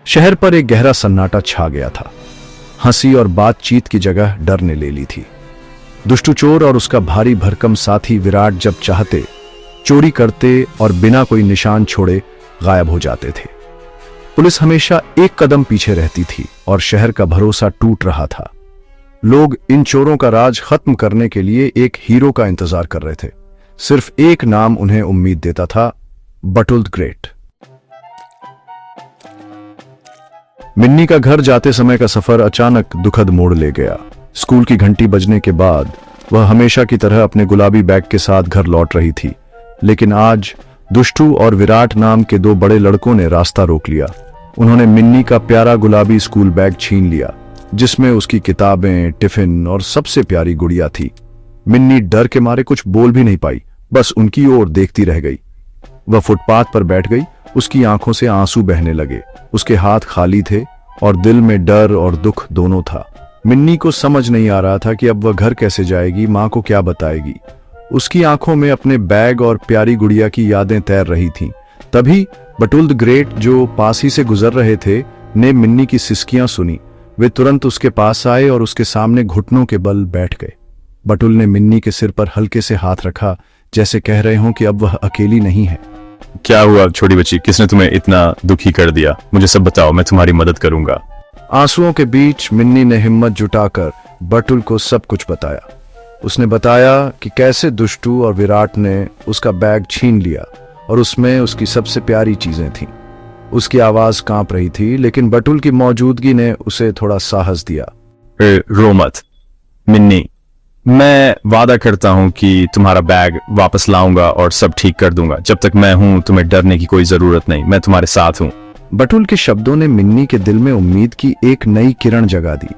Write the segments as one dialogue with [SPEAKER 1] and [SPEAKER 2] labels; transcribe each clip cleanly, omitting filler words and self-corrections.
[SPEAKER 1] शहर पर एक गहरा सन्नाटा छा गया था। हंसी और बातचीत की जगह डर ने ले ली थी। दुष्टू चोर और उसका भारी भरकम साथी विराट जब चाहते चोरी करते और बिना कोई निशान छोड़े गायब हो जाते थे। पुलिस हमेशा एक कदम पीछे रहती थी और शहर का भरोसा टूट रहा था। लोग इन चोरों का राज खत्म करने के लिए एक हीरो का इंतजार कर रहे थे। सिर्फ एक नाम उन्हें उम्मीद देता था, बटुल द ग्रेट। मिन्नी का घर जाते समय का सफर अचानक दुखद मोड़ ले गया। स्कूल की घंटी बजने के बाद वह हमेशा की तरह अपने गुलाबी बैग के साथ घर लौट रही थी, लेकिन आज दुष्टू और विराट नाम के दो बड़े लड़कों ने रास्ता रोक लिया। उन्होंने मिन्नी का प्यारा गुलाबी स्कूल बैग छीन लिया, जिसमें उसकी किताबें, टिफिन और सबसे प्यारी गुड़िया थी। मिन्नी डर के मारे कुछ बोल भी नहीं पाई, बस उनकी ओर देखती रह गई। वह फुटपाथ पर बैठ गई, उसकी आंखों से आंसू बहने लगे। उसके हाथ खाली थे और दिल में डर और दुख दोनों था। मिन्नी को समझ नहीं आ रहा था कि अब वह घर कैसे जाएगी, मां को क्या बताएगी। उसकी आंखों में अपने बैग और प्यारी गुड़िया की यादें तैर रही थीं। तभी बटुल द ग्रेट, जो पास ही से गुजर रहे थे, ने मिन्नी की सिसकियां सुनी। वे तुरंत उसके पास आए और उसके सामने घुटनों के बल बैठ गए। बटुल ने मिन्नी के सिर पर हल्के से हाथ रखा, जैसे कह रहे हों कि अब वह अकेली नहीं है।
[SPEAKER 2] क्या हुआ छोटी बच्ची, किसने तुम्हें इतना दुखी कर दिया? मुझे सब बताओ, मैं तुम्हारी मदद करूंगा।
[SPEAKER 1] आंसुओं के बीच मिन्नी ने हिम्मत जुटाकर बटुल को सब कुछ बताया। उसने बताया कि कैसे दुष्टू और विराट ने उसका बैग छीन लिया और उसमें उसकी सबसे प्यारी चीजें थीं। उसकी आवाज कांप रही थी, लेकिन बटुल की मौजूदगी ने उसे थोड़ा साहस दिया।
[SPEAKER 2] रो मत मिन्नी, मैं वादा करता हूं कि तुम्हारा बैग वापस लाऊंगा और सब ठीक कर दूंगा। जब तक मैं हूं तुम्हें डरने की कोई जरूरत नहीं, मैं तुम्हारे साथ हूं।
[SPEAKER 1] बटुल के शब्दों ने मिन्नी के दिल में उम्मीद की एक नई किरण जगा दी।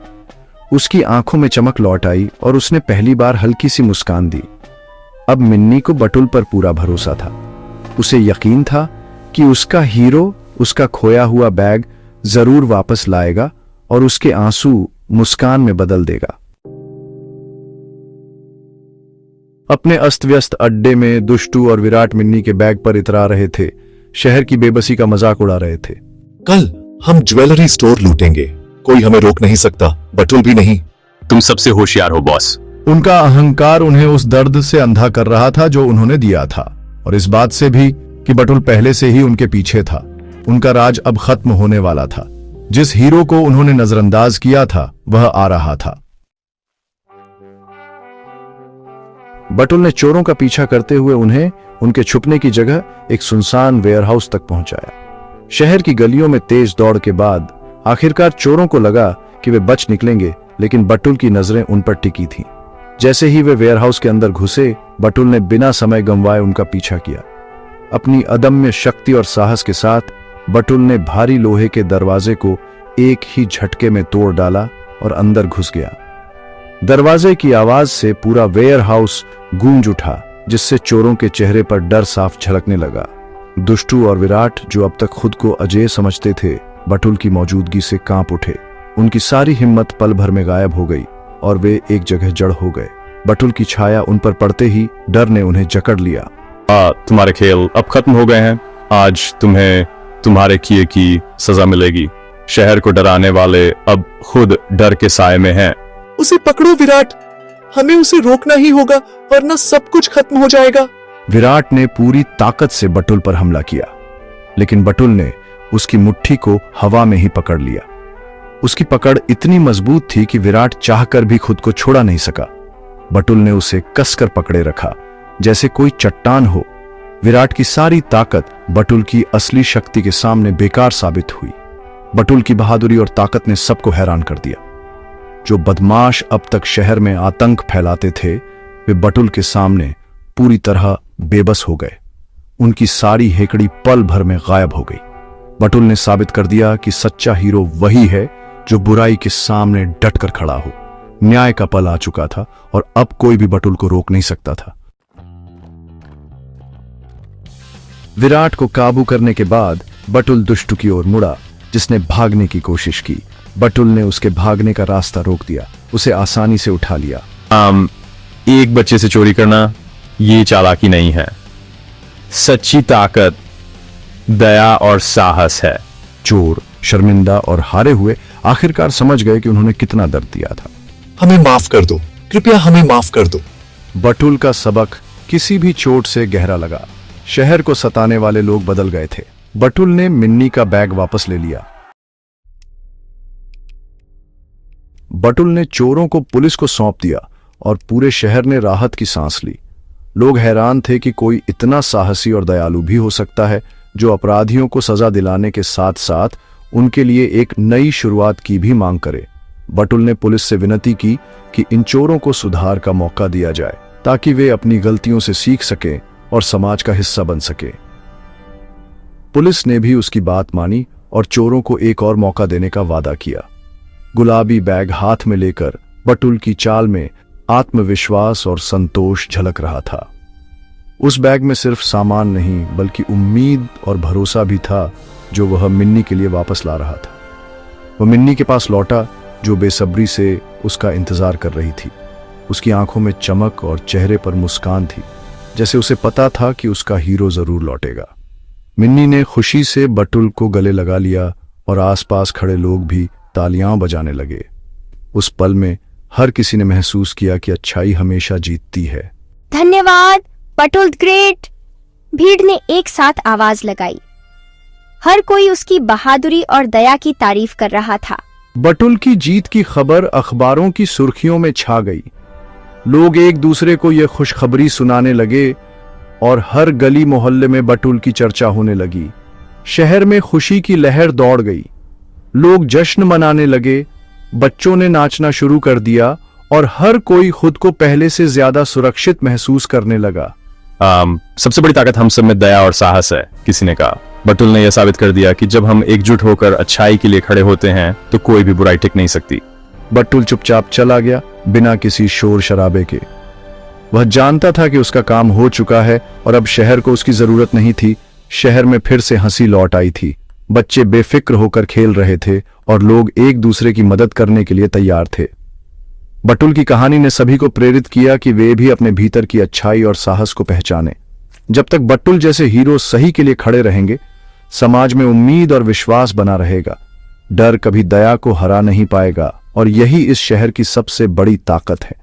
[SPEAKER 1] उसकी आंखों में चमक लौट आई और उसने पहली बार हल्की सी मुस्कान दी। अब मिन्नी को बटुल पर पूरा भरोसा था। उसे यकीन था कि उसका हीरो उसका खोया हुआ बैग जरूर वापस लाएगा और उसके आंसू मुस्कान में बदल देगा। अपने अस्त व्यस्त अड्डे में दुष्टू और विराट मिन्नी के बैग पर इतरा रहे थे, शहर की बेबसी का मजाक उड़ा रहे थे।
[SPEAKER 3] कल हम ज्वेलरी स्टोर लूटेंगे, कोई हमें रोक नहीं सकता, बटुल भी नहीं।
[SPEAKER 2] तुम सबसे होशियार हो बॉस।
[SPEAKER 1] उनका अहंकार उन्हें उस दर्द से अंधा कर रहा था जो उन्होंने दिया था, और इस बात से भी कि बटुल पहले से ही उनके पीछे था। उनका राज अब खत्म होने वाला था। जिस हीरो को उन्होंने नजरअंदाज किया था वह आ रहा था। बटुल ने चोरों का पीछा करते हुए उन्हें उनके छुपने की जगह एक सुनसान वेयरहाउस तक पहुंचाया। शहर की गलियों में तेज दौड़ के बाद आखिरकार चोरों को लगा कि वे बच निकलेंगे, लेकिन बटुल की नजरें उन पर टिकी थीं। जैसे ही वे वेयरहाउस के अंदर घुसे, बटुल ने बिना समय गंवाए उनका पीछा किया। अपनी अदम्य शक्ति और साहस के साथ बटुल ने भारी लोहे के दरवाजे को एक ही झटके में तोड़ डाला और अंदर घुस गया। दरवाजे की आवाज से पूरा वेयरहाउस गूंज उठा, जिससे चोरों के चेहरे पर डर साफ झलकने लगा। दुष्टू और विराट, जो अब तक खुद को अजेय समझते थे, बटुल की मौजूदगी से कांप उठे। उनकी सारी हिम्मत पल भर में गायब हो गई और वे एक जगह जड़ हो गए। बटुल की छाया उन पर पड़ते ही डर ने उन्हें जकड़ लिया।
[SPEAKER 2] तुम्हारे खेल अब खत्म हो गए हैं। आज तुम्हें तुम्हारे किए की सजा मिलेगी। शहर को डराने वाले अब खुद डर के साए में हैं।
[SPEAKER 3] उसे पकड़ो विराट, हमें उसे रोकना ही होगा, वरना सब कुछ खत्म हो जाएगा।
[SPEAKER 1] विराट ने पूरी ताकत से बटुल पर हमला किया, लेकिन बटुल ने उसकी मुट्ठी को हवा में ही पकड़ लिया। उसकी पकड़ इतनी मजबूत थी कि विराट चाहकर भी खुद को छोड़ा नहीं सका। बटुल ने उसे कसकर पकड़े रखा, जैसे कोई चट्टान हो। विराट की सारी ताकत बटुल की असली शक्ति के सामने बेकार साबित हुई। बटुल की बहादुरी और ताकत ने सबको हैरान कर दिया। जो बदमाश अब तक शहर में आतंक फैलाते थे, वे बटुल के सामने पूरी तरह बेबस हो गए। उनकी सारी हेकड़ी पल भर में गायब हो गई। बटुल ने साबित कर दिया कि सच्चा हीरो वही है जो बुराई के सामने डटकर खड़ा हो। न्याय का पल आ चुका था और अब कोई भी बटुल को रोक नहीं सकता था। विराट को काबू करने के बाद बटुल दुष्टू की ओर मुड़ा, जिसने भागने की कोशिश की। बटुल ने उसके भागने का रास्ता रोक दिया, उसे आसानी से उठा लिया।
[SPEAKER 2] एक बच्चे से चोरी करना ये चालाकी नहीं है, सच्ची ताकत दया और साहस है।
[SPEAKER 1] चोर शर्मिंदा और हारे हुए आखिरकार समझ गए कि उन्होंने कितना दर्द दिया था।
[SPEAKER 3] हमें माफ कर दो, कृपया हमें माफ कर दो।
[SPEAKER 1] बटुल का सबक किसी भी चोट से गहरा लगा। शहर को सताने वाले लोग बदल गए थे। बटुल ने मिन्नी का बैग वापस ले लिया। बटुल ने चोरों को पुलिस को सौंप दिया और पूरे शहर ने राहत की सांस ली। लोग हैरान थे कि कोई इतना साहसी और दयालु भी हो सकता है जो अपराधियों को सजा दिलाने के साथ साथ उनके लिए एक नई शुरुआत की भी मांग करे। बटुल ने पुलिस से विनती की कि इन चोरों को सुधार का मौका दिया जाए ताकि वे अपनी गलतियों से सीख सकें और समाज का हिस्सा बन सके। पुलिस ने भी उसकी बात मानी और चोरों को एक और मौका देने का वादा किया। गुलाबी बैग हाथ में लेकर बटुल की चाल में आत्मविश्वास और संतोष झलक रहा था। उस बैग में सिर्फ सामान नहीं बल्कि उम्मीद और भरोसा भी था जो वह मिन्नी के लिए वापस ला रहा था। वह मिन्नी के पास लौटा जो बेसब्री से उसका इंतजार कर रही थी। उसकी आंखों में चमक और चेहरे पर मुस्कान थी, जैसे उसे पता था कि उसका हीरो जरूर लौटेगा। मिन्नी ने खुशी से बटुल को गले लगा लिया और आसपास खड़े लोग भी तालियां बजाने लगे। उस पल में हर किसी ने महसूस किया कि अच्छाई हमेशा जीतती है।
[SPEAKER 4] धन्यवाद बटुल ग्रेट, भीड़ ने एक साथ आवाज लगाई। हर कोई उसकी बहादुरी और दया की तारीफ कर रहा था।
[SPEAKER 1] बटुल की जीत की खबर अखबारों की सुर्खियों में छा गई। लोग एक दूसरे को यह खुशखबरी सुनाने लगे और हर गली मोहल्ले में बटुल की चर्चा होने लगी। शहर में खुशी की लहर दौड़ गई। लोग जश्न मनाने लगे, बच्चों ने नाचना शुरू कर दिया और हर कोई खुद को पहले से ज्यादा सुरक्षित महसूस करने लगा।
[SPEAKER 2] सबसे बड़ी ताकत हम सब में दया और साहस है, किसी ने कहा। बटुल ने यह साबित कर दिया कि जब हम एकजुट होकर अच्छाई के लिए खड़े होते हैं तो कोई भी बुराई टिक नहीं सकती।
[SPEAKER 1] बटुल चुपचाप चला गया, बिना किसी शोर शराबे के। वह जानता था कि उसका काम हो चुका है और अब शहर को उसकी जरूरत नहीं थी। शहर में फिर से हंसी लौट आई थी। बच्चे बेफिक्र होकर खेल रहे थे और लोग एक दूसरे की मदद करने के लिए तैयार थे। बटुल की कहानी ने सभी को प्रेरित किया कि वे भी अपने भीतर की अच्छाई और साहस को पहचानें। जब तक बटुल जैसे हीरो सही के लिए खड़े रहेंगे, समाज में उम्मीद और विश्वास बना रहेगा। डर कभी दया को हरा नहीं पाएगा और यही इस शहर की सबसे बड़ी ताकत है।